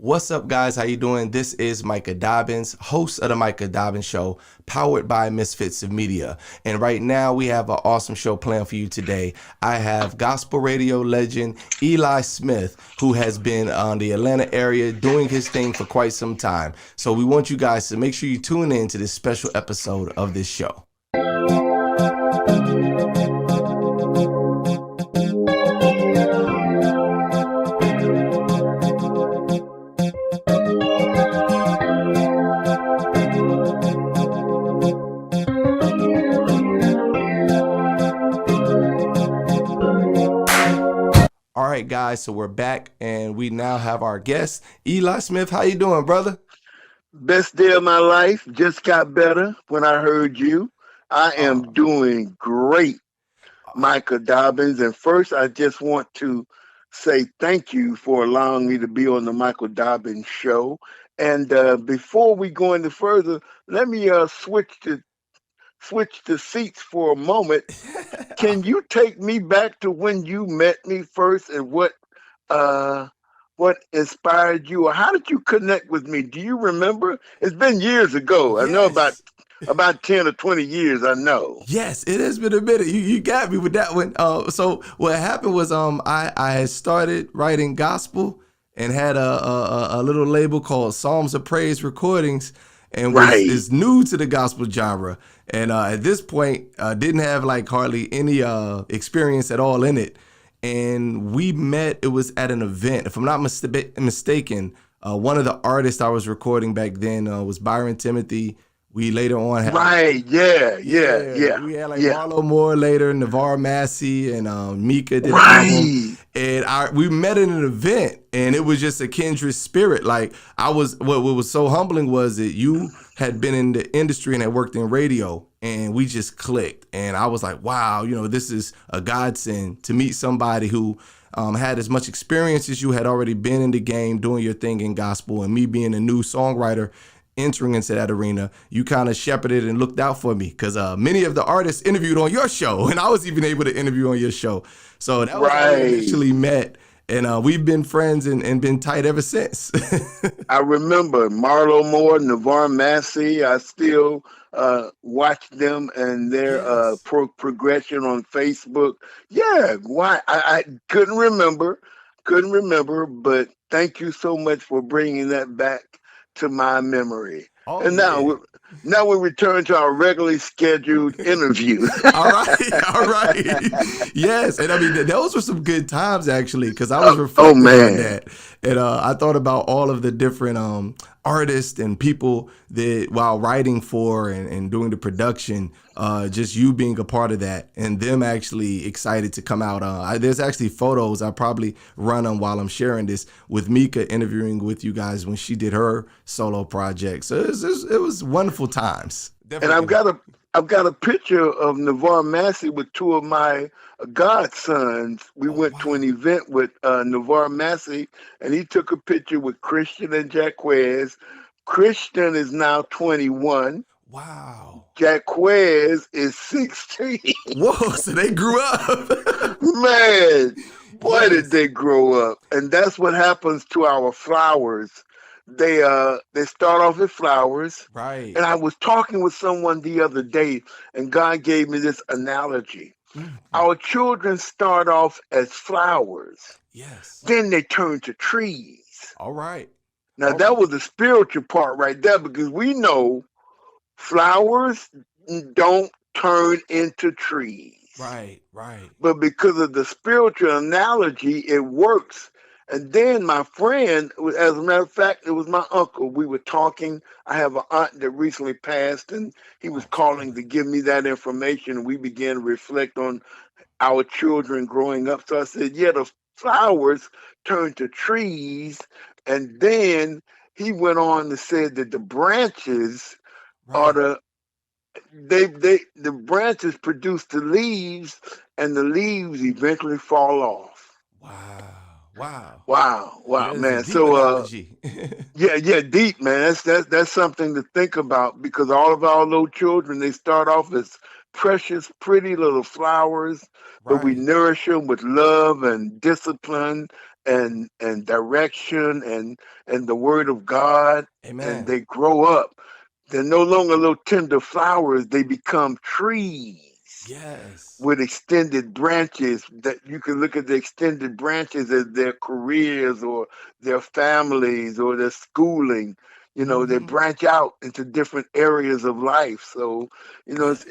What's up, guys? How you doing? This is Micah Dobbins, host of the Micah Dobbins Show, powered by Misfits of Media. And right now, we have an awesome show planned for you today. I have gospel radio legend Eli Smith, who has been on the Atlanta area doing his thing for quite some time. So we want you guys to make sure you tune in to this special episode of this show. All right, guys, so we're back and we now have our guest, Eli Smith. How you doing, brother? Best day of my life. Just got better when I heard you. I am doing great, Micah Dobbins. And first, I just want to say thank you for allowing me to be on the Micah Dobbins Show. And before we go any further, let me switch the seats for a moment. Can you take me back to when you met me first and what inspired you, or how did you connect with me? Do you remember? It's been years ago. Yes. I know about 10 or 20 years, I know. Yes, it has been a minute. You got me with that one. So what happened was I had started writing gospel and had a little label called Psalms of Praise Recordings, and is new to the gospel genre. And at this point, didn't have like hardly any experience at all in it. And we met, it was at an event. If I'm not mistaken, one of the artists I was recording back then was Byron Timothy. We later on had Yeah. We had like Marlo more later, Navarre Massey, and Micah did an album. And we met at an event, and it was just a kindred spirit. Like what was so humbling was that you had been in the industry and had worked in radio, and we just clicked. And I was like, wow, this is a godsend to meet somebody who had as much experience as you, had already been in the game doing your thing in gospel, and me being a new songwriter entering into that arena. You kind of shepherded and looked out for me, because many of the artists interviewed on your show, and I was even able to interview on your show. So that was how we initially met, and we've been friends and been tight ever since. I remember Marlo Moore, Navarre Massey. I still watch them and their progression on Facebook. Yeah, why? I couldn't remember, but thank you so much for bringing that back to my memory. And now we return to our regularly scheduled interview. All right. Yes, and I mean those were some good times actually, because I was reflecting on that, and I thought about all of the different artists and people that while writing for and doing the production, just you being a part of that, and them actually excited to come out. There's actually photos, I probably run them while I'm sharing this, with Micah interviewing with you guys when she did her solo project. So it was wonderful times. Definitely. And I've got a picture of Navarre Massey with two of my godsons. We went to an event with Navarre Massey, and he took a picture with Christian and Jaquez. Christian is now 21. Wow. Jaquez is 16. Whoa, so they grew up. Man, boy, did they grow up. And that's what happens to our flowers. They start off as flowers. Right. And I was talking with someone the other day, and God gave me this analogy. Mm-hmm. Our children start off as flowers. Yes. Then they turn to trees. All right. Now, that was the spiritual part right there, because we know flowers don't turn into trees. Right. But because of the spiritual analogy, it works. And then my friend, as a matter of fact, it was my uncle. We were talking. I have an aunt that recently passed, and he was calling to give me that information. And we began to reflect on our children growing up. So I said, yeah, the flowers turn to trees. And then he went on to say that the branches are the branches produce the leaves, and the leaves eventually fall off. Wow, man. So deep, man. That's something to think about, because all of our little children, they start off as precious, pretty little flowers, but we nourish them with love and discipline and direction and the word of God, and Amen. they grow up. They're no longer little tender flowers, they become trees Yes. with extended branches that you can look at the extended branches as their careers or their families or their schooling. They Hmm. branch out into different areas of life. So, Yes.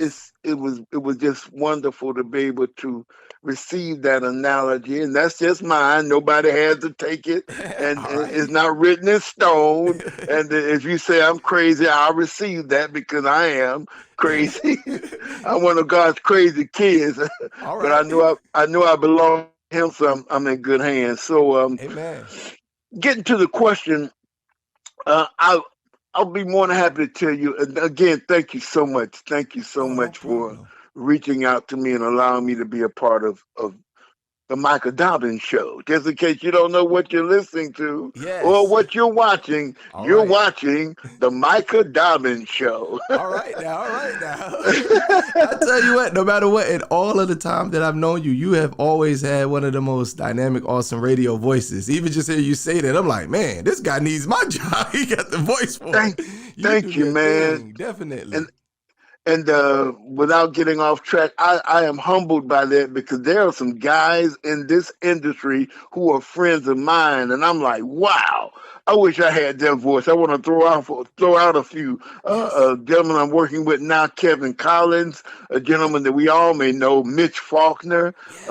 it was just wonderful to be able to receive that analogy, and that's just mine. Nobody has to take it, and All it's right. not written in stone. And if you say I'm crazy, I'll receive that because I am crazy. I'm one of God's crazy kids, All but right. I know I belong to Him, so I'm in good hands. So, Amen. getting to the question, I'll be more than happy to tell you. And again, thank you so much. Thank you so Oh, no much for problem. reaching out to me and allowing me to be a part of the Micah Dobbins Show. Just in case you don't know what you're listening to or Yes. what All you're right. watching the Micah Dobbins Show. All right now. All right now. I tell you what, no matter what, in all of the time that I've known you, you have always had one of the most dynamic, awesome radio voices. Even just hear you say that, I'm like, man, this guy needs my job. He got the voice for it. thank, You do thank you, your man. thing, definitely. And without getting off track, I am humbled by that because there are some guys in this industry who are friends of mine, and I'm like, wow, I wish I had their voice. I want to throw out a few. Yes. Gentleman I'm working with now, Kevin Collins, a gentleman that we all may know, Mitch Faulkner, Yes.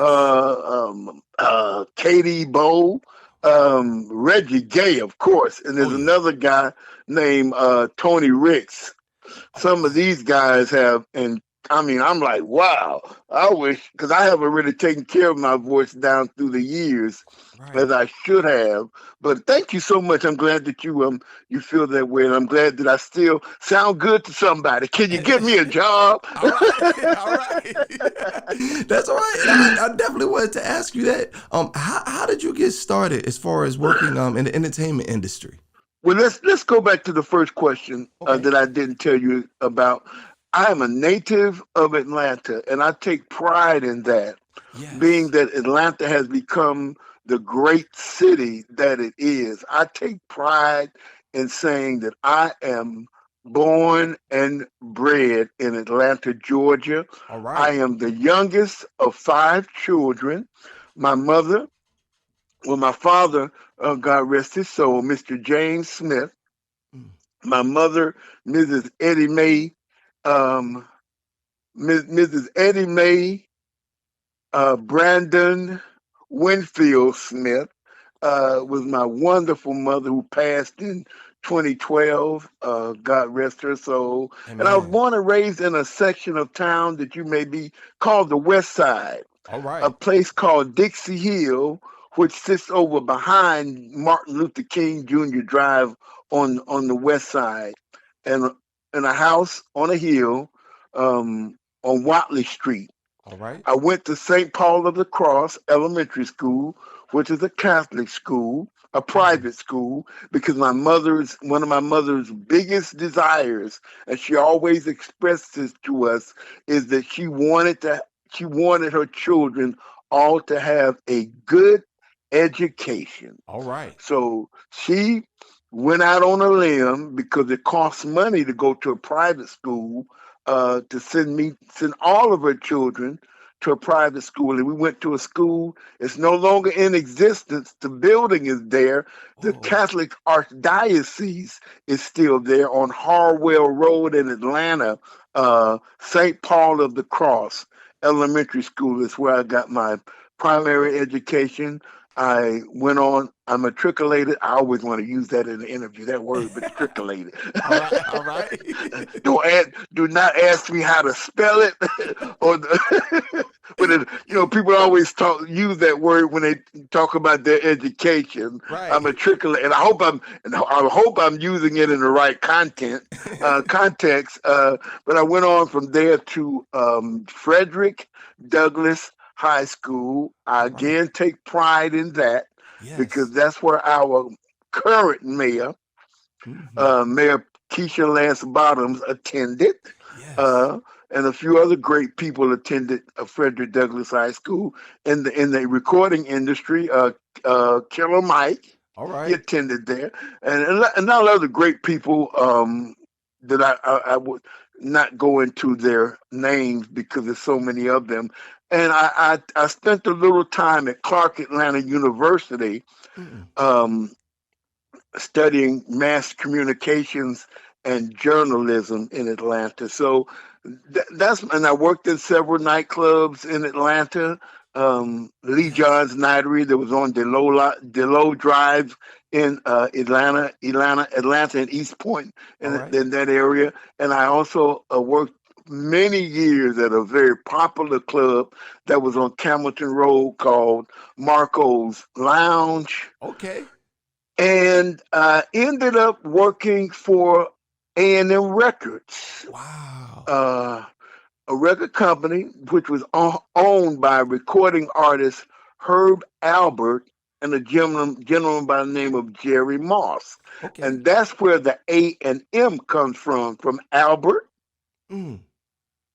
Katie Bowe, Reggie Gay, of course, and Oh there's yeah. another guy named Tony Ricks. Oh Some of wow. these guys have, and I mean, I'm like, wow. I wish, because I haven't really taken care of my voice down through the years Right. as I should have. But thank you so much. I'm glad that you feel that way, and I'm glad that I still sound good to somebody. Can you give me a job? All right, all right. That's all right. And I definitely wanted to ask you that. How did you get started as far as working in the entertainment industry? Well, let's go back to the first question Okay. that I didn't tell you about. I am a native of Atlanta, and I take pride in that, being Yes. that Atlanta has become the great city that it is. I take pride in saying that I am born and bred in Atlanta, Georgia. All I right. am the youngest of five children. My mother, my father, God rest his soul, Mr. James Smith. Mm. My mother, Mrs. Eddie Mae, um, Mrs. Eddie Mae Brandon Winfield Smith was my wonderful mother who passed in 2012. God rest her soul. And I was Amen. born and raised in a section of town that you may be called the West Side, All a right. place called Dixie Hill, which sits over behind Martin Luther King Jr. Drive on the West Side, and in a house on a hill on Watley Street. All right. I went to St. Paul of the Cross Elementary School, which is a Catholic school, a Mhm. private school, because one of my mother's biggest desires, and she always expressed this to us, is that she wanted her children all to have a good education. All right. So she went out on a limb because it costs money to go to a private school, to send all of her children to a private school. And we went to a school. It's no longer in existence. The building is there. The Oh. Catholic Archdiocese is still there on Harwell Road in Atlanta. St. Paul of the Cross Elementary School is where I got my primary education. I matriculated. I always want to use that in the interview, that word, matriculated. All right. All right. Do not ask me how to spell it, or but people always use that word when they talk about their education. I Right. matriculate, and I hope I'm using it in the right context. But I went on from there to Frederick Douglass High School. I All right. again take pride in that because Yes. that's where our current mayor, Hmm. Mayor Keisha Lance Bottoms, attended. Yes. and a few other great people attended Frederick Douglass High School in the recording industry. Killer Mike, All he right. attended there, and not a lot of great people that I would not go into their names because there's so many of them. And I spent a little time at Clark Atlanta University Mm. um, studying mass communications and journalism in Atlanta. So and I worked in several nightclubs in Atlanta. Lee Yes. John's Nightery that was on DeLoe Drive in Atlanta and East Point All right. in that area. And I also worked many years at a very popular club that was on Camilton Road called Marco's Lounge, Okay. and ended up working for A&M Records, Wow. uh, a record company which was owned by recording artist Herb Albert and a gentleman by the name of Jerry Moss. Okay. And that's where the A&M comes from Albert Mm.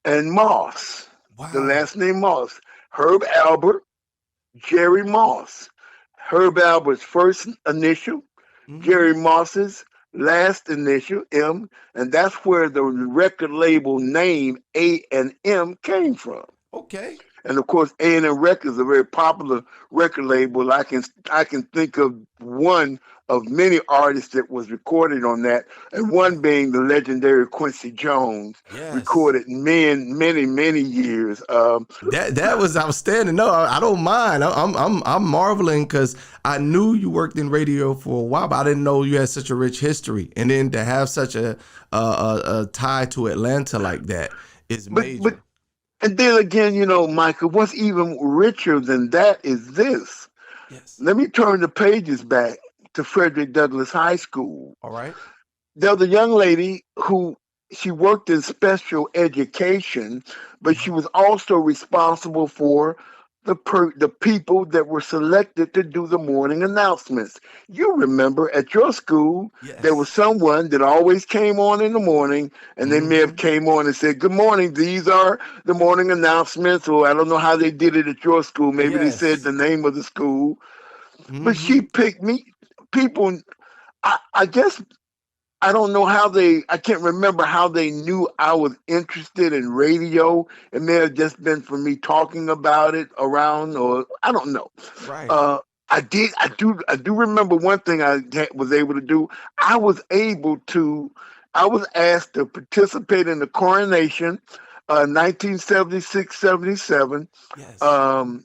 and Moss, the Wow. last name Moss. Herb Albert, Jerry Moss. Herb Albert's first initial, Hmm. Jerry Moss's last initial, M, and that's where the record label name A&M came from. Okay. And of course, A&M Records is a very popular record label. I can think of one of many artists that was recorded on that, and one being the legendary Quincy Jones, Yes. recorded many years. That was outstanding. No, I don't mind. I'm marveling because I knew you worked in radio for a while, but I didn't know you had such a rich history. And then to have such a tie to Atlanta like that is but major. and then again, Michael, what's even richer than that is this. Yes. Let me turn the pages back to Frederick Douglass High School. All right. There was a young lady who she worked in special education, but she Mhm. was also responsible for the people that were selected to do the morning announcements. You remember at your school there was Yes. someone that always came on in the morning, and they may have Hmm. came on and said, "Good morning, these are the morning announcements," or I don't know how they did it at your school. Maybe they said Yes. the name of the school, but she Hmm. picked me. People, I guess I don't know how I can't remember how they knew I was interested in radio. It may have just been for me talking about it around, or I don't know. Right. Uh, I do remember one thing was able to do. I was able to, I was asked to participate in the coronation, 1976, 77. Yes. Um,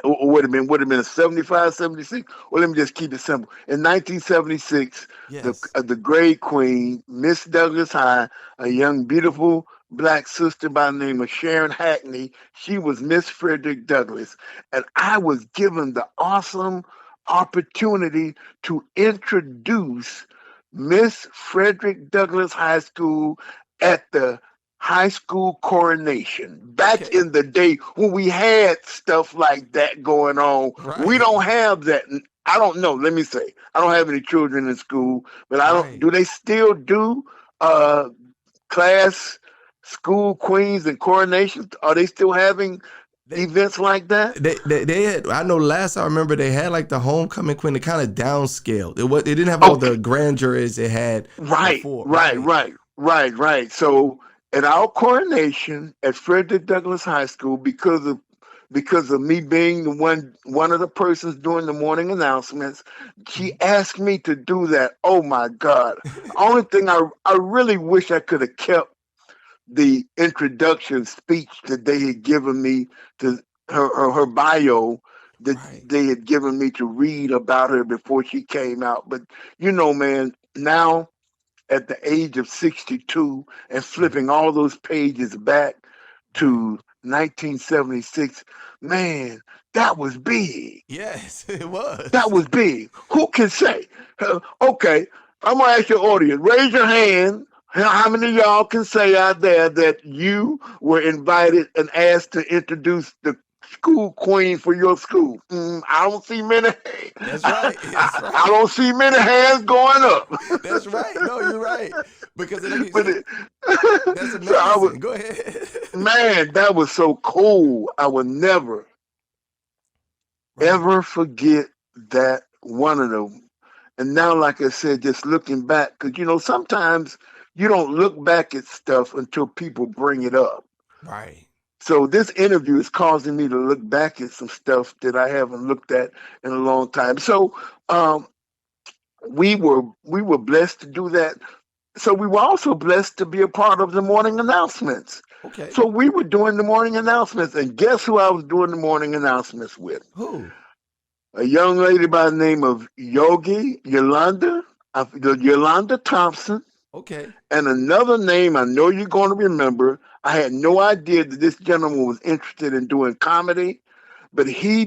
or would have been a 75, 76. Well, let me just keep it simple. In 1976, Yes. the great queen, Miss Douglas High, a young, beautiful black sister by the name of Sharon Hackney, she was Miss Frederick Douglass. And I was given the awesome opportunity to introduce Miss Frederick Douglass High School at the high school coronation back Okay. in the day when we had stuff like that going on. We Right. don't have that. I don't know. Let me say, I don't have any children in school, but I don't. Right. Do they still do uh, class school queens and coronations? Are they still having They, events like that? they had, I know last I remember they had like the homecoming queen. They kind of downscaled. They didn't have all the Okay, grandeur as it had right, before. right, Right. right, right. So at our coronation at Frederick Douglass High School, because of me being the one of the persons doing the morning announcements, she Mhm. asked me to do that. Oh my God. Only thing I really wish I could have kept the introduction speech that they had given me to her bio that Right. they had given me to read about her before she came out. But man, now at the age of 62 and Mhm. flipping all those pages back Right. to 1976, man, that was big. Yes, it That was. was big. Who can say? Okay, I'm gonna ask your audience. Raise your hand. How many of y'all can say out there that you were invited and asked to introduce the school queen for your school? I don't see many. That's right. That's I right. don't see many hands going up. That's right. No, you're right. Because like you but said, it, That's So amazing. Go ahead. man, that was so cool. I would never, Right. ever forget that one of them. And now, like I said, just looking back, because sometimes you don't look back at stuff until people bring it up. Right. So this interview is causing me to look back at some stuff that I haven't looked at in a long time. So um, we were blessed to do that. So we were also blessed to be a part of the morning announcements. Okay. So we were doing the morning announcements, and guess who I was doing the morning announcements with? Who? A young lady by the name of Yolanda Thompson, Okay. and another name I know you're going to remember. I had no idea that this gentleman was interested in doing comedy, but he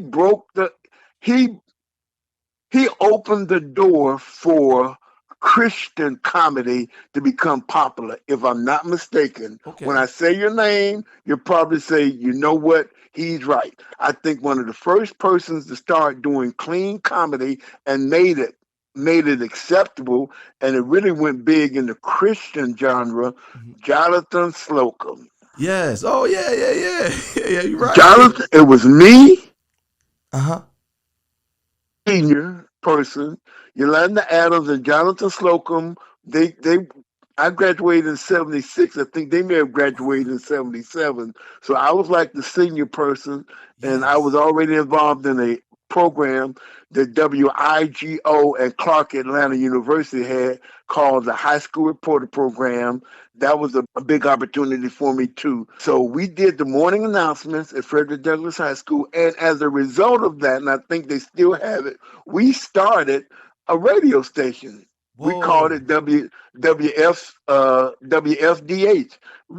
he opened the door for Christian comedy to become popular. If I'm not mistaken, when Okay. I say your name, you'll probably say, you know what? He's right. I think one of the first persons to start doing clean comedy and made it acceptable, and it really went big in the Christian genre. Mhm. Jonathan Slocum. Yes. Oh yeah, yeah, yeah. Yeah, you're right. Jonathan, it was me, Uh-huh. senior person, Yolanda Adams and Jonathan Slocum. They I graduated in 76. I think they may have graduated in 77. So I was like the senior person, and I was Yes. already involved in a program that WIGO and Clark Atlanta University had called the High School Reporter Program. That was a big opportunity for me too. So we did the morning announcements at Frederick Douglass High School, and as a result of that, and I think they still have it, we started a radio station. We called Whoa. it WFDH,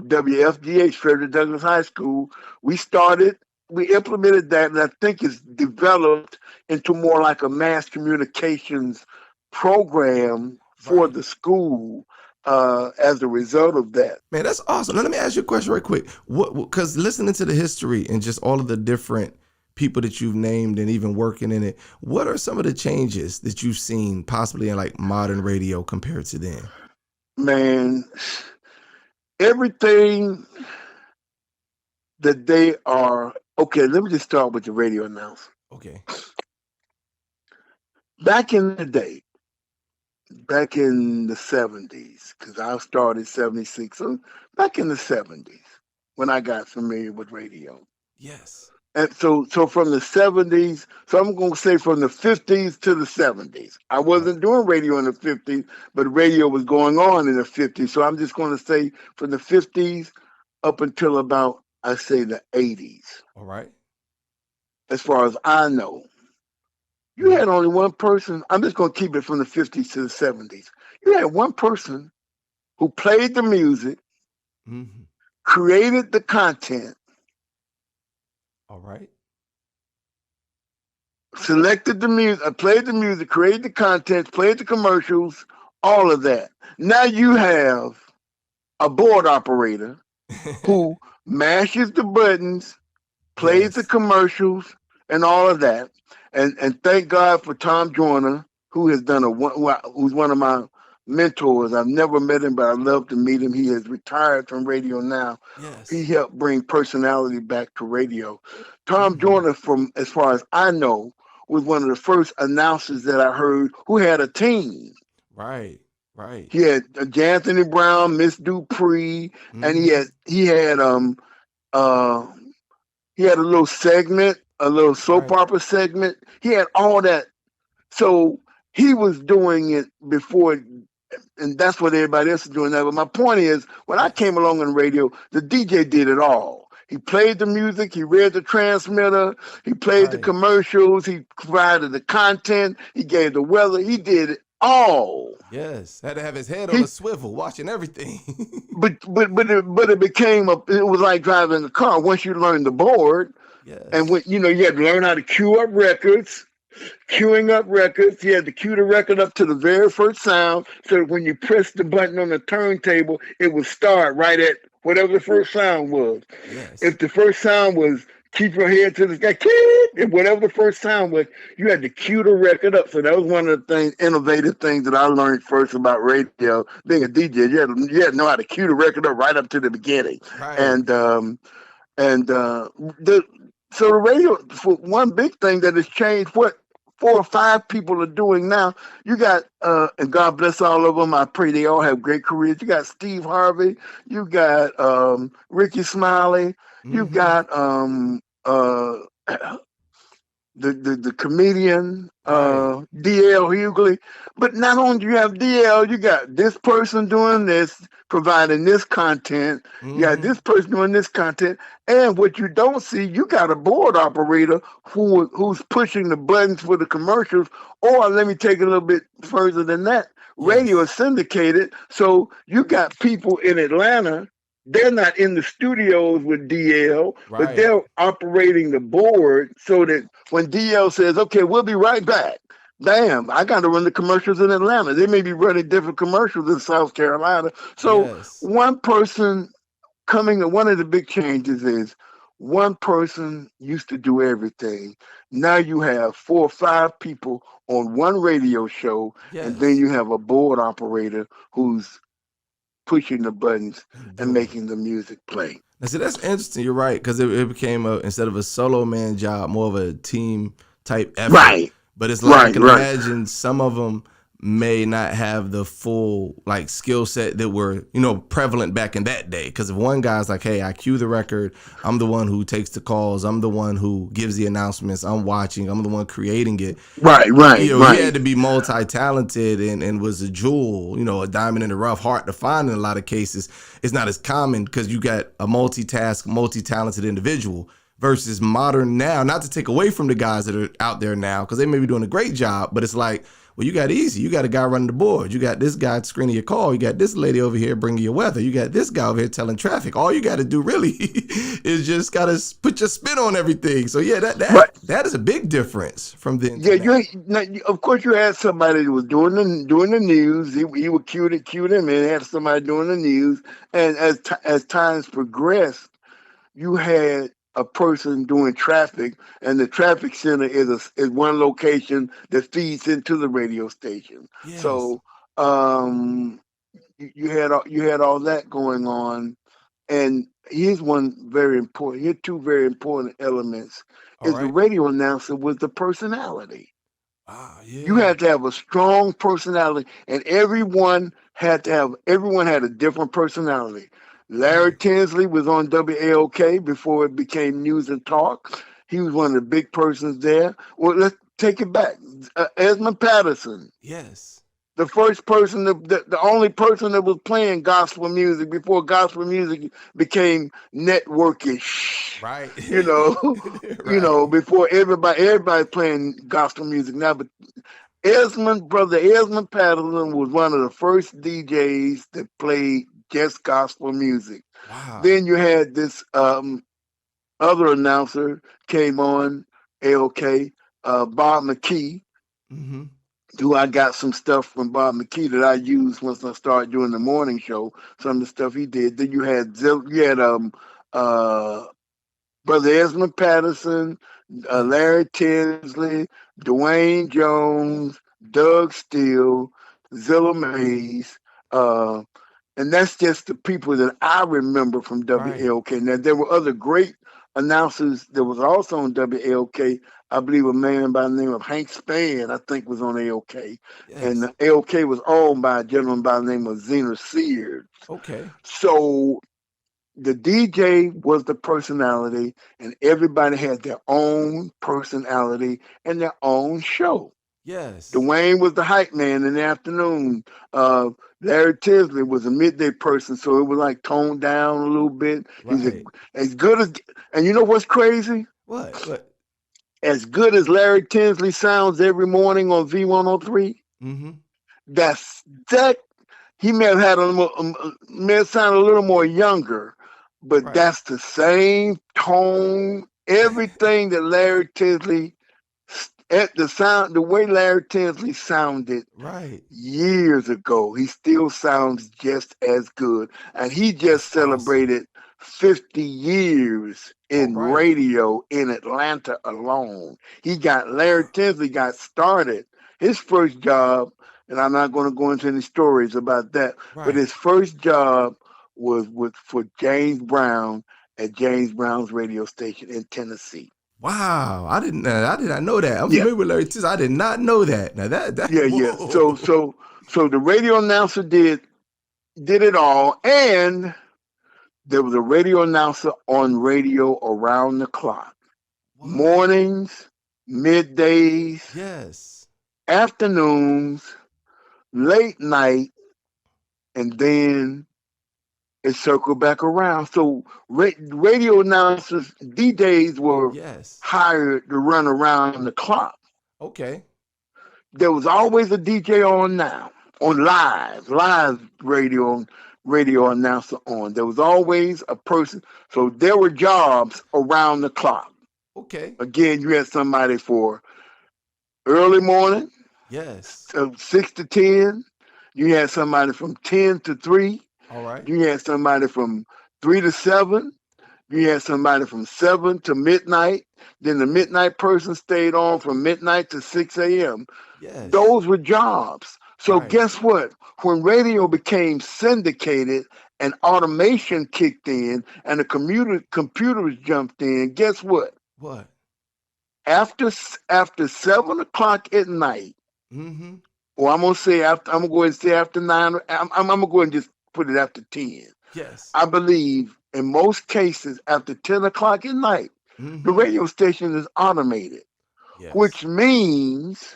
WFDH, Frederick Douglass High School. We started, we implemented that, and I think it's developed into more like a mass communications program for Right. the school as a result of that. Man, that's awesome. Now, let me ask you a question right quick. What? Because listening to the history and just all of the different people that you've named and even working in it, what are some of the changes that you've seen possibly in like modern radio compared to then? Man, everything that they are, okay, let me just start with the radio announcer. Okay. Back in the day, back in the 70s, because I started 76, so back in the 70s when I got familiar with radio. Yes. And so from the 70s, so I'm going to say from the 50s to the 70s. I Right. wasn't doing radio in the 50s, but radio was going on in the 50s. So I'm just going to say from the 50s up until about, I say, the 80s, All right. as far as I know. You Mhm. had only one person. I'm just going to keep it from the 50s to the 70s. You had one person who played the music, Mhm. created the content, All right. selected the music, played the music, created the content, played the commercials, all of that. Now you have a board operator who mashes the buttons, plays the Yes. commercials, and all of that. And thank God for Tom Joyner, who has done who's one of my mentors. I've never met him, but I love to meet him. He has retired from radio now. He Yes. helped bring personality back to radio. Tom Mhm. Joyner, from as far as I know, was one of the first announcers that I heard who had a team. Right. Right. He had Janthony Brown, Miss Dupree, and Mhm. uh he had a little segment, a little soap Right. opera segment. He had all that. So he was doing it before, and that's what everybody else is doing now. But my point is, when I Yes. came along on the radio, the DJ did it all. He played the music, he read the transmitter, he played the Right. commercials, he provided the content, he gave the weather, he did it all. Yes. Had to have his head on He a swivel, watching everything. but it became it was like driving a car. Once you learn the board, and Yes. when you had to learn how to queue up records, queuing up records. You had to cue the record up to the very first sound, so that when you press the button on the turntable, it would start right at whatever the first sound was. Yes. If the first sound was keep your head to the sky, kid, and whatever the first sound was, you had to cue the record up. So that was one of the innovative things that I learned first about radio. Being a DJ, you had to know how to cue the record up right up to the beginning. Right. And so the radio, for one big thing that has changed, what 4 or 5 people are doing now. You got and God bless all of them. I pray they all have great careers. You got Steve Harvey. You got Ricky Smiley. You Mm-hmm. got the comedian Right. DL Hughley. But not only do you have DL, you got this person doing this, providing this content. You got Mm-hmm. this person doing this content. And what you don't see, you got a board operator who's pushing the buttons for the commercials. Or let me take it a little bit further than that. Radio Yes. is syndicated. So you got people in Atlanta. They're not in the studios with DL, but Right. they're operating the board so that when DL says, okay, we'll be right back, damn, I got to run the commercials in Atlanta. They may be running different commercials in South Carolina. So Yes. one person one of the big changes is one person used to do everything. Now you have 4 or 5 people on one radio show, and then Yes. you have a board operator who's pushing the buttons And and doing it. making the music play. Now, see, that's interesting. You're right, because it became instead of a solo man job, more of a team type effort. Right, But it's like I right, can right. imagine some of them may not have the full like skill set that were prevalent back in that day. Because if one guy's like, "Hey, I cue the record. I'm the one who takes the calls. I'm the one who gives the announcements. I'm watching. I'm the one creating it." Right, right, He had right. to be multi-talented and was a jewel, a diamond in the rough, hard to find in a lot of cases. It's not as common because you got a multi-talented individual versus modern now. Not to take away from the guys that are out there now because they may be doing a great job, but it's like, well, you got easy. You got a guy running the board. You got this guy screening your call. You got this lady over here bringing your weather. You got this guy over here telling traffic. All you got to do really is just got to put your spin on everything. So yeah, Right. that is a big difference from then to Yeah, now. of course you had somebody that was doing the news. He would cue them in. Had somebody doing the news, and as times progressed, you had a person doing traffic, and the traffic center is one location that feeds into the radio station. Yes. So you had all that going on, and here's one very important. Here are 2 very important elements. All Is the right. radio announcer was the personality. Ah, You yeah. had to have a strong personality, and everyone had a different personality. Larry Right. Tinsley was on WAOK before it became News and Talk. He was one of the big persons there. Well, let's take it back. Esmond Patterson, Yes. the first person, the only person that was playing gospel music before gospel music became networkish. Right. You know, Right. before everybody playing gospel music now. But Brother Esmond Patterson was one of the first DJs that played just gospel music. Wow. Then you had this other announcer came on AOK, Bob McKee, Mm-hmm. who I got some stuff from Bob McKee that I used once I started doing the morning show. Some of the stuff he did. Then you had uh, Brother Esmond Patterson, Yes. Larry Tinsley, Dwayne Jones, Doug Steele, Zilla Mays, uh, and that's just the people that I remember from Right. WLK. Now there were other great announcers that was also on WLK. I believe a man by the name of Hank Spann, I think, was on AOK. And Yes. AOK was owned by a gentleman by the name of Zener Sears. Okay. So the DJ was the personality, and everybody had their own personality and their own show. Yes. Dwayne was the hype man in the afternoon. Uh, Larry Tinsley was a midday person, so it was like toned down a little bit. He's Right. as good as, and you know what's crazy? What? What? As good as Larry Tinsley sounds every morning on V103, Mm-hmm. that's that. He may have had may have sounded a little more younger, but Right. that's the same tone. Everything that Larry Tinsley at the way Larry Tinsley sounded Right. years ago, he still sounds just as good. And he just That's awesome. celebrated 50 years All in right. radio in Atlanta alone. Larry Tinsley got started. His first job, and I'm not going to go into any stories about that, but Right. his first job was for James Brown at James Brown's radio station in Tennessee. Wow. I did not know that. I'm Yeah, familiar with Larry Tiz. I did not know that. Now yeah, yeah. So whoa. so so the radio announcer did it all, and there was a radio announcer on radio around the clock, What? mornings, middays, Yes. afternoons, late night, and then it circled back around. So radio announcers, DJs were Yes. hired to run around the clock. Okay. There was always a DJ on now, on live radio announcer on. There was always a person. So there were jobs around the clock. Okay. Again, you had somebody for early morning, Yes. so 6 to 10. You had somebody from 10 to 3. All right. You had somebody from 3 to 7. You had somebody from 7 to midnight. Then the midnight person stayed on from midnight to 6 a.m. Yes. Those were jobs. So Right. guess what? When radio became syndicated and automation kicked in and the computers jumped in, guess what? What? After 7 o'clock at night, Mm-hmm. or I'm gonna say after, I'm gonna go ahead and say after 9. I'm gonna go ahead and just put it after 10. Yes. I believe in most cases after 10 o'clock at night, the Mm-hmm. radio station is automated, which Yes. means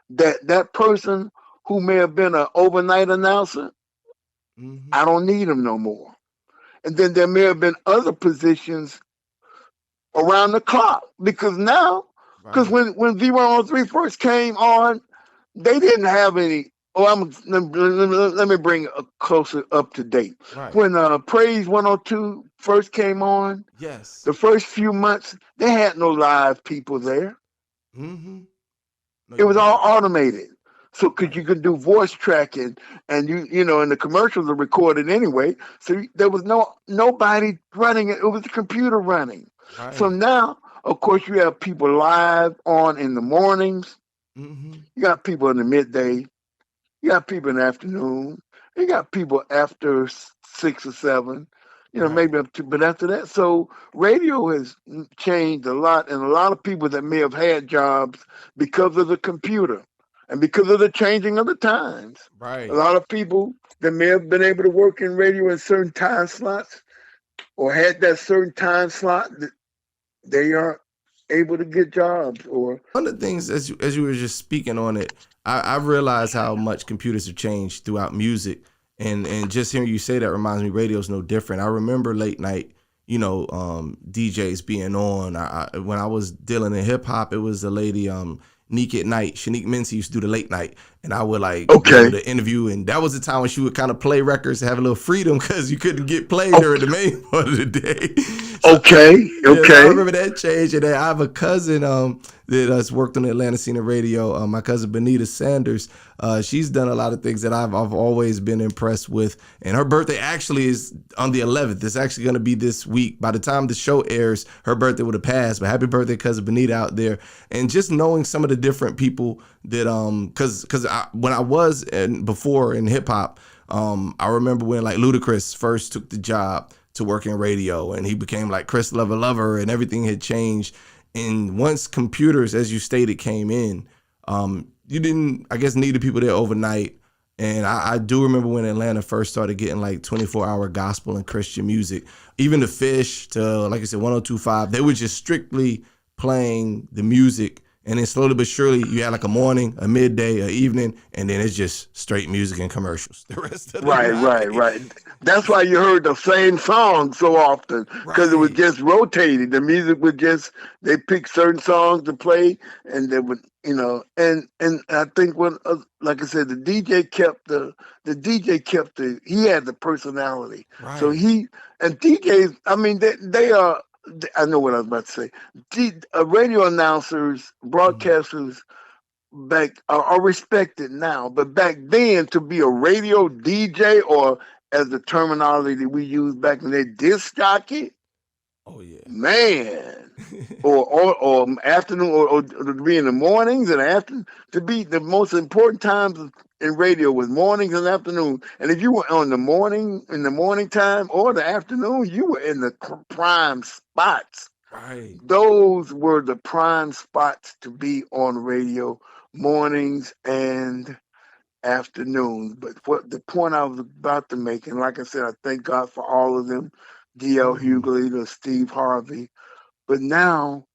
that person who may have been an overnight announcer, Mm-hmm. I don't need him no more. And then there may have been other positions around the clock because Right. when V103 first came on, they didn't have any. Oh, let me bring it closer up to date. Right. When Praise 102 first came on, Yes. the first few months they had no live people there. Mm-hmm. No, It you're was all right. automated. So because Right. you could do voice tracking, and and the commercials are recorded anyway. So there was nobody running it. It was the computer running. So Right. now, of course, you have people live on in the mornings. Mm-hmm. You got people in the midday. You got people in the afternoon. You got people after 6 or 7. Right. Maybe up to, but after that, so radio has changed a lot, and a lot of people that may have had jobs because of the computer and because of the changing of the times. A Right. lot of people that may have been able to work in radio in certain time slots or had that certain time slot, they are able to get jobs. Or One of the things, as you were just speaking on it, I realized how much computers have changed throughout music, and just hearing you say that reminds me radio's no different. I remember late night, DJs being on. When I was dealing in hip hop, it was a lady, Neek at Night, Shanique Mincy used to do the late night, and I would be able okay, to interview, and that was the time when she would kind of play records, have a little freedom because you couldn't get played o- during the main part of the day. So okay, yeah, so I okay, remember that change, and then I have a cousin that has worked on the Atlanta scene of radio. My cousin Benita Sanders, she's done a lot of things that I've always been impressed with. And her birthday actually is on the 11th. It's actually going to be this week. By the time the show airs, her birthday would have passed. But happy birthday, cousin Benita, out there. And just knowing some of the different people that because when I was before in hip hop, I remember when like Ludacris first took the job to work in radio, and he became like Chris Lover, and everything had changed. And once computers, as you stated, came in, you didn't, I guess, need the people there overnight. And I do remember when Atlanta first started getting like 24-hour gospel and Christian music, even the Fish to, like I said, 102.5, they were just strictly playing the music. And then slowly but surely, you had like a morning, a midday, an evening, and then it's just straight music and commercials the rest of the night. right. That's why you heard the same song so often because it was Right. just rotating. The music would they picked certain songs to play, and they would, and I think when, like I said, the DJ he had the personality. So Right. and DJs, I mean, they are I know what I was about to say. Radio announcers, broadcasters back are respected now, but back then to be a radio DJ, or as the terminology that we used back in the disc jockey, Oh yeah. man, or afternoon, or to be in the mornings and after, to be the most important times in radio was mornings and afternoon. And if you were on the morning time or the afternoon, you were in the prime spots. Right. Those were the prime spots to be on radio, mornings and afternoons. But what the point I was about to make, and like I said, I thank God for all of them, D.L. Hughley, to Steve Harvey. But now,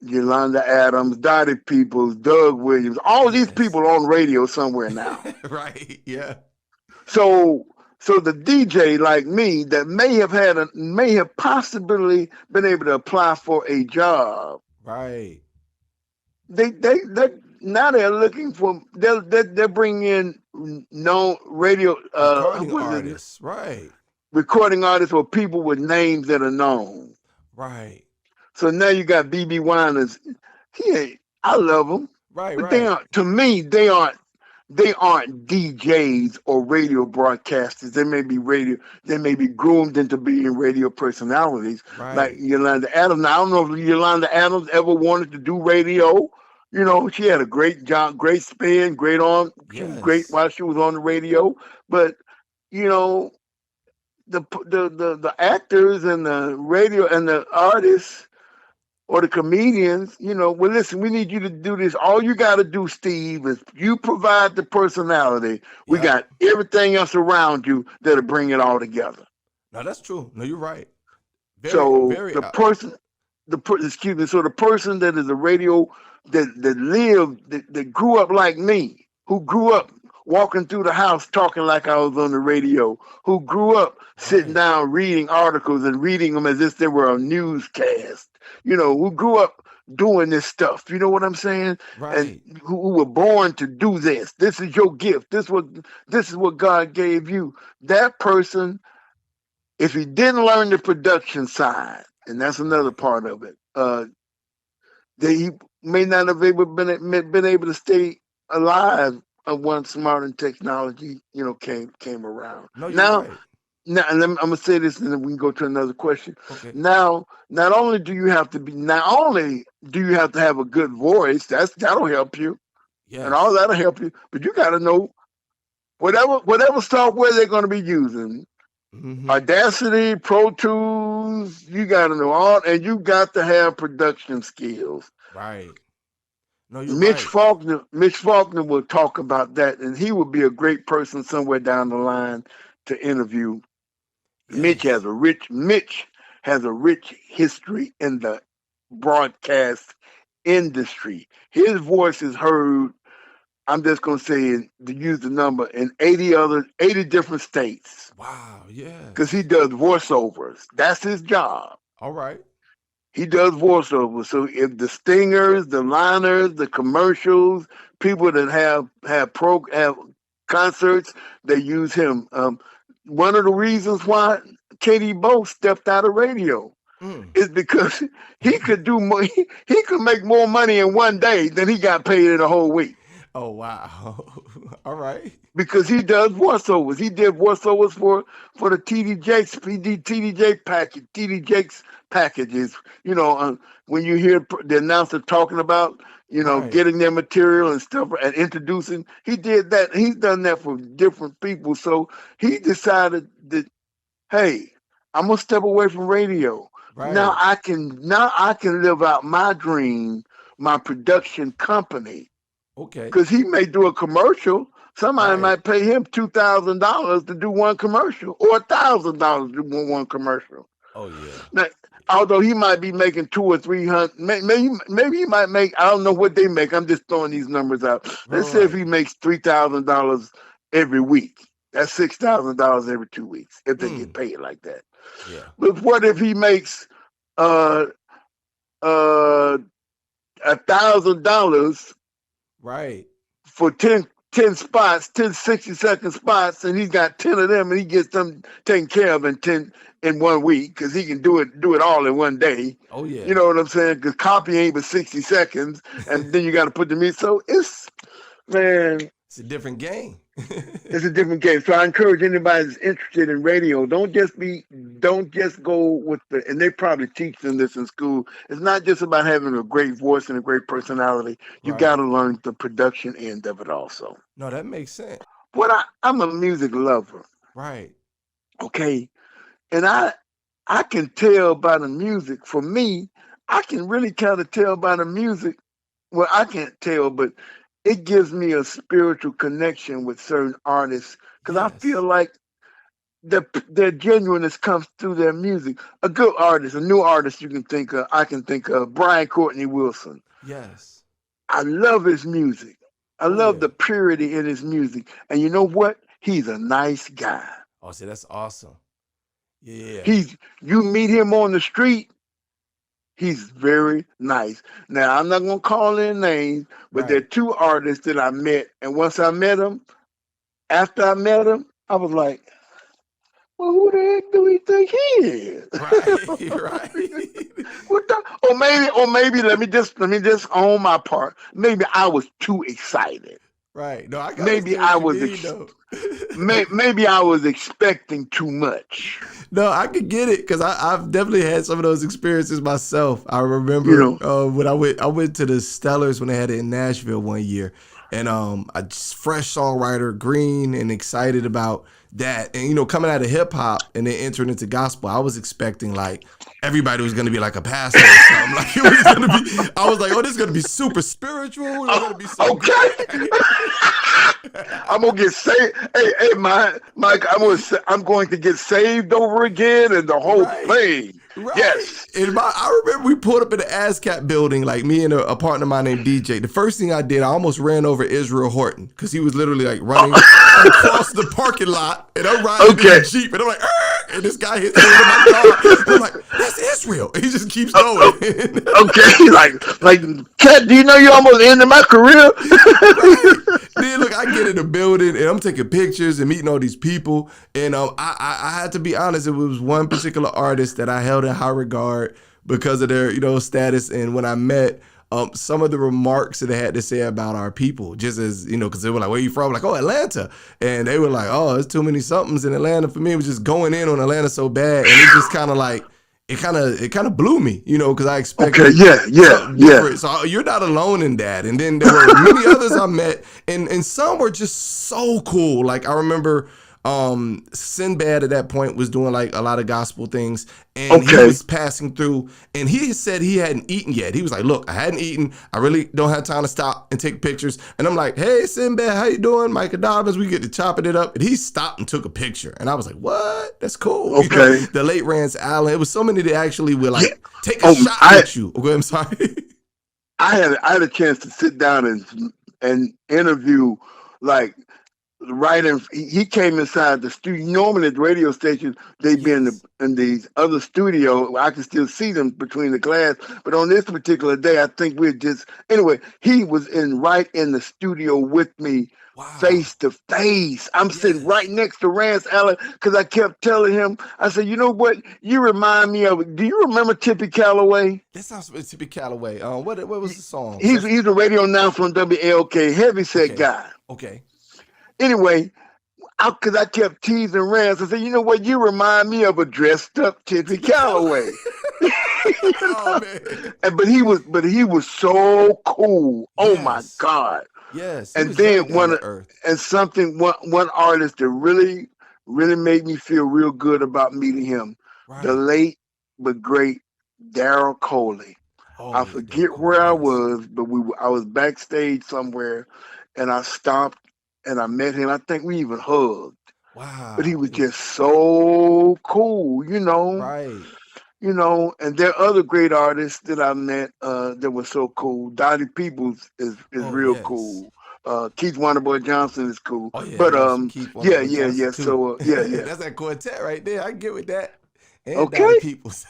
Yolanda Adams, Dottie Peoples, Doug Williams, all these people on radio somewhere now. Right, yeah. So the DJ like me that may have possibly been able to apply for a job. Right. They now they're looking for, they're bringing in known radio recording artists, right? Recording artists or people with names that are known, right? So now you got BB Winans. I love them, right? But they aren't. To me, they aren't DJs or radio broadcasters. They may be groomed into being radio personalities, like Yolanda Adams. Now, I don't know if Yolanda Adams ever wanted to do radio. You know, she had a great job, great spin, great on, great while she was on the radio. But you know, the actors and the radio and the artists or the comedians, you know, well, listen, we need you to do this. All you got to do, Steve, is you provide the personality. We got everything else around you that'll bring it all together. No, that's true. No, you're right. The person that is a radio that grew up like me, who grew up walking through the house talking like I was on the radio, who grew up sitting down reading articles and reading them as if they were a newscast, you know, who grew up doing this stuff, you know what I'm saying? And who were born to do this. This is your gift. This is what God gave you. That person, if he didn't learn the production side, and that's another part of it, he may not have been able to stay alive once modern technology, you know, came around. No, you're right. Now, and I'm gonna say this, and then we can go to another question. Okay. Now, not only do you have to have a good voice, that'll help you, and all that'll help you, but you got to know whatever software they're going to be using. Audacity, Pro Tools, you got to know all, and you got to have production skills. Right. No, Mitch Faulkner will talk about that, and he will be a great person somewhere down the line to interview. Mitch has a rich history in the broadcast industry. His voice is heard, I'm just going to say, to use the number, in 80 different states. Wow, yeah. Because he does voiceovers. That's his job. All right. He does voiceovers. So if the stingers, the liners, the commercials, people that have concerts, they use him. One of the reasons why Katie Bo stepped out of radio is because he could do more. He could make more money in one day than he got paid in a whole week. Oh wow! All right. Because he does voiceovers. He did voiceovers for the TD Jakes packages. You know, when you hear the announcer talking about, you know, getting their material and stuff and introducing, he did that. He's done that for different people. So he decided that, hey, I'm gonna step away from radio. Right. Now I can live out my dream, my production company. Okay. Because he may do a commercial. Somebody might pay him $2,000 to do one commercial, or $1,000 to do one commercial. Oh yeah. Now, although he might be making $200 or $300, maybe he might make. I don't know what they make. I'm just throwing these numbers out. Let's say if he makes $3,000 every week, that's $6,000 every 2 weeks if they get paid like that. Yeah. But what if he makes $1,000? Right. For 10 10 spots, 10 60-second spots, and he's got 10 of them, and he gets them taken care of in 1 week because he can do it all in 1 day. Oh yeah. You know what I'm saying? Because copy ain't but 60 seconds, and then you got to put them in. So man, it's a different game. It's a different game. So I encourage anybody that's interested in radio, don't just go with and they probably teach them this in school. It's not just about having a great voice and a great personality. You got to learn the production end of it also. No, that makes sense. I'm a music lover. Right. Okay. And I can tell by the music. For me, I can really kind of tell by the music. Well, I can't tell, but it gives me a spiritual connection with certain artists because I feel like their genuineness comes through their music. A good artist, a new artist I can think of, Brian Courtney Wilson. Yes. I love his music. I love the purity in his music. And you know what? He's a nice guy. Oh, see, that's awesome. Yeah. You meet him on the street, he's very nice. Now, I'm not going to call their names, but there are two artists that I met. And once I met them, after I met them, I was like, well, who the heck do we think he is? Right. Or maybe let me just own my part. Maybe I was too excited. Right. No, I got maybe I was maybe I was expecting too much. No, I could get it because I've definitely had some of those experiences myself. I remember when I went to the Stellars when they had it in Nashville one year, and I just fresh songwriter, green and excited about that, and coming out of hip hop and then entering into gospel, I was expecting like everybody was gonna be like a pastor or something. Like it was gonna be. I was like, oh, this is gonna be super spiritual. It's gonna be so okay. I'm gonna get saved. Hey, Mike, I'm going to get saved over again, and the whole thing. Right. Yes. I remember we pulled up in the ASCAP building, like me and a partner of mine named DJ. The first thing I did, I almost ran over Israel Horton because he was literally like running across the parking lot, and I'm riding in the Jeep, and I'm like, and this guy hits me in my car. I'm like, that's Israel. And he just keeps going. Okay, like, Cat, do you know you almost ended my career? Right. Then look, I get in the building and I'm taking pictures and meeting all these people. And I had to be honest, it was one particular artist that I held in high regard because of their, status. And when I met some of the remarks that they had to say about our people, just as, because they were like, where you from? I'm like, oh, Atlanta. And they were like, oh, there's too many somethings in Atlanta. For me, it was just going in on Atlanta so bad. And it just kind of like, it kind of blew me, because I expected. Okay, yeah. So you're not alone in that. And then there were many others I met, and some were just so cool. Like I remember Sinbad at that point was doing like a lot of gospel things, and he was passing through, and he said he hadn't eaten yet. He was like, look, I hadn't eaten. I really don't have time to stop and take pictures. And I'm like, hey, Sinbad, how you doing? Micah Dobbins, we get to chopping it up. And he stopped and took a picture. And I was like, what? That's cool. Okay. The late Rance Allen. It was so many that actually would like take a shot at you. Okay, I'm sorry. I had a chance to sit down and interview like he came inside the studio. Normally at the radio station, they'd be in these other studio. I could still see them between the glass. But on this particular day, I think he was right in the studio with me, face to face. I'm sitting right next to Rance Allen because I kept telling him, I said, you know what? You remind me of, do you remember Tippy Calloway? That sounds Tippy Calloway. What was the song? He's a radio announcer from WLK, heavyset guy. Okay. Anyway, because I kept teasing Rance, I said, you know what? You remind me of a dressed up Tippy Calloway. Oh, man. But he was so cool. Oh my God. Yes. And then one artist that really, really made me feel real good about meeting him, the late but great Daryl Coley. I forget where I was, but I was backstage somewhere, and I stopped and I met him. I think we even hugged. Wow. But he was just so cool, Right. And there are other great artists that I met that were so cool. Dottie Peoples is real cool. Keith Wonderboy Johnson is cool. Oh, yeah, but yeah. So yeah. that's that quartet right there. I get with that. and Okay. Daddy Peoples.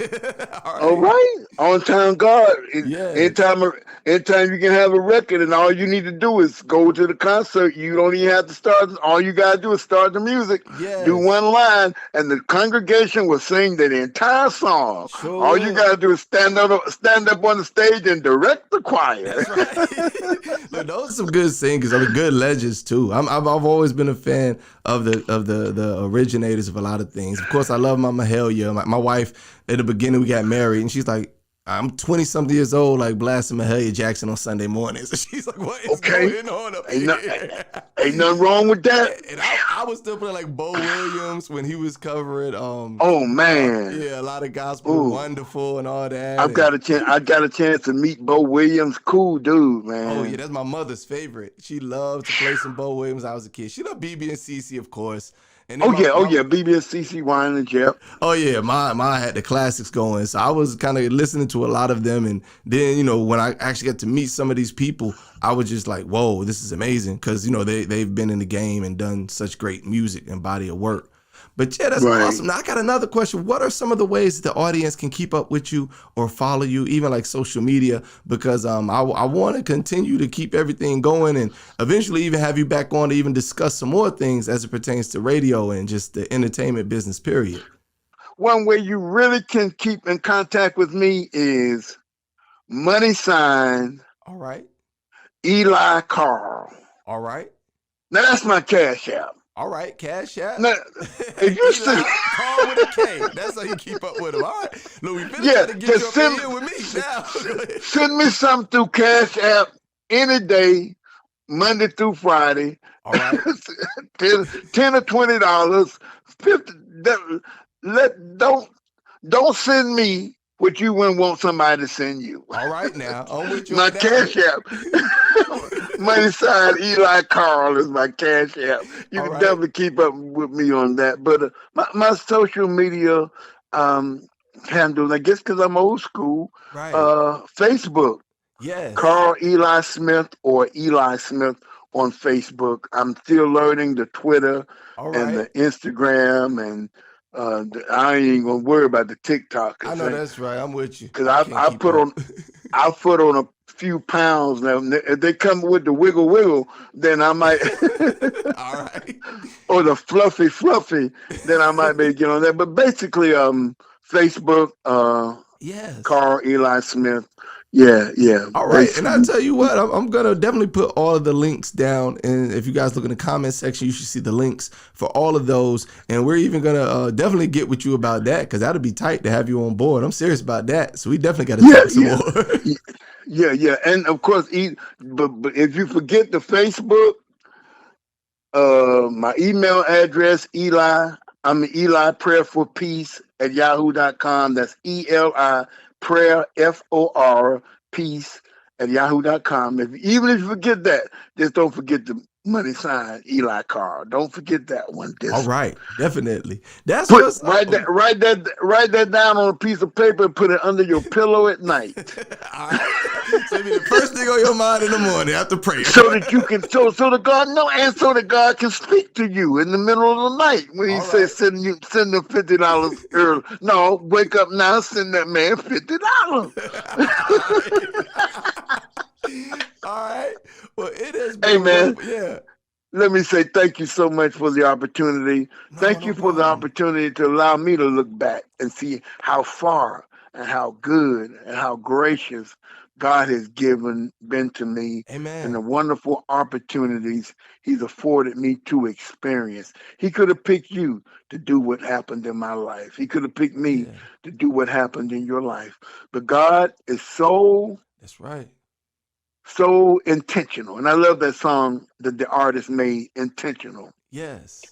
All right. On time God. Yes. Anytime you can have a record and all you need to do is go to the concert. You don't even have to start. All you got to do is start the music, do Yes. one line, and the congregation will sing the entire song. Sure All you will. got to do is stand up on the stage and direct the choir. That's right. Look, those are some good singers. I mean, good legends too. I've always been a fan of the originators of a lot of things. Of course, I love Mama Mahalia. My wife, at the beginning, we got married, and she's like, I'm 20-something years old, like blasting Mahalia Jackson on Sunday mornings. And she's like, what is going on up here? Ain't nothing wrong with that. And I was still playing like Bo Williams when he was covering. Oh man, yeah, a lot of gospel, Wonderful, and all that. I got a chance to meet Bo Williams. Cool dude, man. Oh yeah, that's my mother's favorite. She loved to play some Bo Williams. I was a kid. She loved BB and CC, of course. And BB and CC, Wine and Jeff. Oh yeah, my had the classics going. So I was kind of listening to a lot of them, and then when I actually got to meet some of these people, I was just like, whoa, this is amazing, because they've been in the game and done such great music and body of work. But yeah, that's awesome. Now I got another question. What are some of the ways that the audience can keep up with you or follow you, even like social media? Because I want to continue to keep everything going and eventually even have you back on to even discuss some more things as it pertains to radio and just the entertainment business, period. One way you really can keep in contact with me is $. All right. Eli Carl. All right. Now that's my Cash App. All right, Cashapp. Now, if you still Carl with a K, that's how you keep up with him. All right, look, we finna try to get you up in here with me now. Send me something through Cash App any day, Monday through Friday. All right, $10 or $20. 50. Don't send me what you wouldn't want somebody to send you. All right, now I'm with you. My Cash App. $. Eli Carl is my Cash App. You can definitely keep up with me on that. But my social media handle, I guess because I'm old school, Facebook. Yes. Carl Eli Smith or Eli Smith on Facebook. I'm still learning the Twitter and the Instagram, and I ain't even gonna worry about the TikTok. I know that's right. I'm with you. Because I put on a few pounds now. If they come with the wiggle, then I might. All right. Or the fluffy, then I might be get on that. But basically, Facebook. Yes. Carl Eli Smith. Yeah. All right, and I'll tell you what, I'm gonna definitely put all of the links down, and if you guys look in the comment section, you should see the links for all of those, and we're even gonna definitely get with you about that, because that'll be tight to have you on board. I'm serious about that, so we definitely got to talk some more. Yeah, and of course, but if you forget the Facebook, my email address, Eli Prayer for Peace at yahoo.com. That's ELI Prayer FOR Peace at yahoo.com. Even if you forget that, just don't forget the $. Eli Carl. Don't forget that one. All right, definitely. That's write that down on a piece of paper and put it under your pillow at night. All right. So it'll be the first thing on your mind in the morning after prayer. So that you can so that God can speak to you in the middle of the night when he says send them $50 early. No, wake up now, send that man $50. All right. Well, it has been. Hey man. Yeah. Let me say thank you so much for the opportunity. Thank you for the opportunity to allow me to look back and see how far and how good and how gracious God has been to me. Amen. And the wonderful opportunities he's afforded me to experience. He could have picked you to do what happened in my life. He could have picked me to do what happened in your life. But God is That's right. So intentional. And I love that song that the artist made, Intentional. Yes.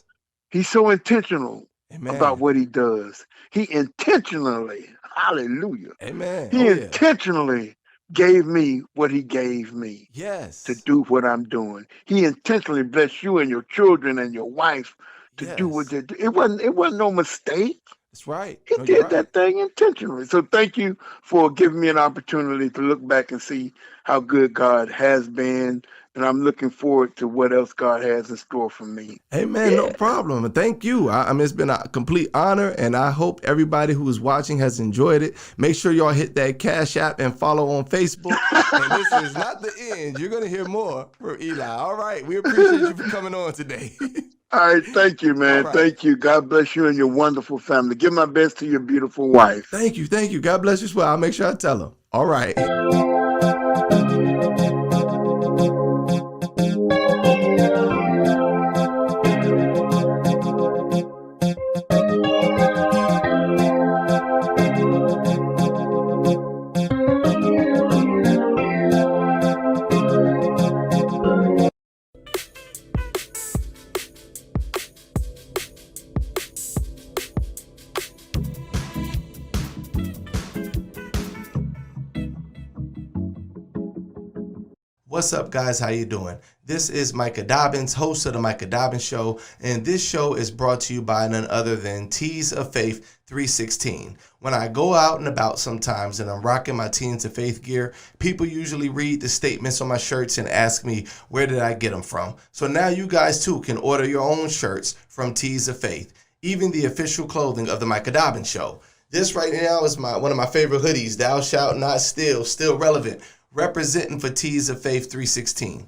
He's so intentional Amen. About what he does. He intentionally, hallelujah. Amen. He intentionally gave me what he gave me. Yes. To do what I'm doing. He intentionally blessed you and your children and your wife to do what they do. It wasn't no mistake. That's right. He did that thing intentionally. So thank you for giving me an opportunity to look back and see how good God has been and I'm looking forward to what else God has in store for me. Hey, man, no problem. Thank you. I mean, it's been a complete honor, and I hope everybody who is watching has enjoyed it. Make sure y'all hit that Cash App and follow on Facebook. And this is not the end. You're going to hear more from Eli. All right. We appreciate you for coming on today. All right. Thank you, man. Right. Thank you. God bless you and your wonderful family. Give my best to your beautiful wife. Thank you. Thank you. God bless you as well. I'll make sure I tell her. All right. What's up, guys? How you doing? This is Micah Dobbins, host of the Micah Dobbins Show, and this show is brought to you by none other than Tees of Faith 316. When I go out and about sometimes and I'm rocking my Tees of Faith gear, people usually read the statements on my shirts and ask me, where did I get them from? So now you guys too can order your own shirts from Tees of Faith, even the official clothing of the Micah Dobbins Show. This right now is one of my favorite hoodies, Thou Shalt Not Steal, still relevant, representing for Tees of Faith 316.